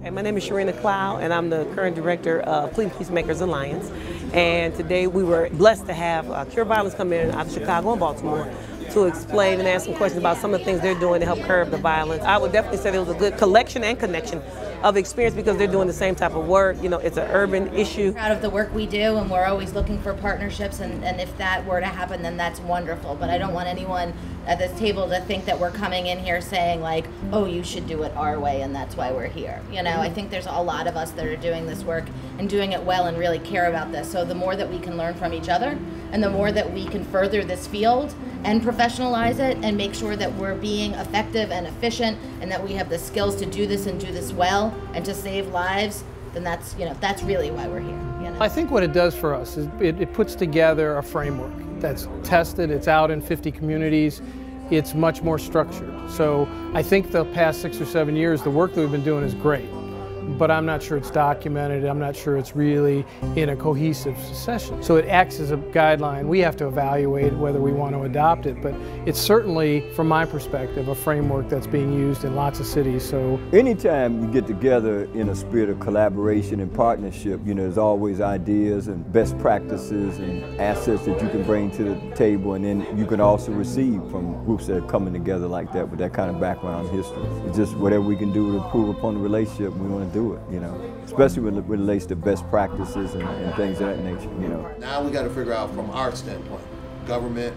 Hey, my name is Sharina Cloud, and I'm the current director of Cleveland Peacemakers Alliance. And today we were blessed to have Cure Violence come in out of Chicago and Baltimore to explain and ask some questions about some of the things they're doing to help curb the violence. I would definitely say there was a good collection and connection of experience because they're doing the same type of work. You know, it's an urban issue. Proud of the work we do, and we're always looking for partnerships, and if that were to happen, then that's wonderful. But I don't want anyone at this table to think that we're coming in here saying like, oh, you should do it our way and that's why we're here. You know, I think there's a lot of us that are doing this work and doing it well and really care about this. So the more that we can learn from each other and the more that we can further this field and professionalize it and make sure that we're being effective and efficient and that we have the skills to do this and do this well and to save lives, then that's, you know, that's really why we're here. You know? I think what it does for us is it puts together a framework that's tested, it's out in 50 communities, it's much more structured. So I think the past 6 or 7 years, the work that we've been doing is great, but I'm not sure it's documented, I'm not sure it's really in a cohesive session. So it acts as a guideline. We have to evaluate whether we want to adopt it, but it's certainly, from my perspective, a framework that's being used in lots of cities. So anytime you get together in a spirit of collaboration and partnership, you know, there's always ideas and best practices and assets that you can bring to the table, and then you can also receive from groups that are coming together like that with that kind of background history. It's just whatever we can do to improve upon the relationship, we want to do it, you know, especially when it relates to best practices and things of that nature, you know. Now we got to figure out from our standpoint, government,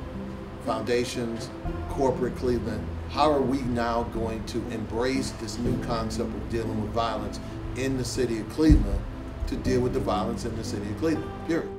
foundations, corporate Cleveland, how are we now going to embrace this new concept of dealing with violence in the city of Cleveland to deal with the violence in the city of Cleveland, period.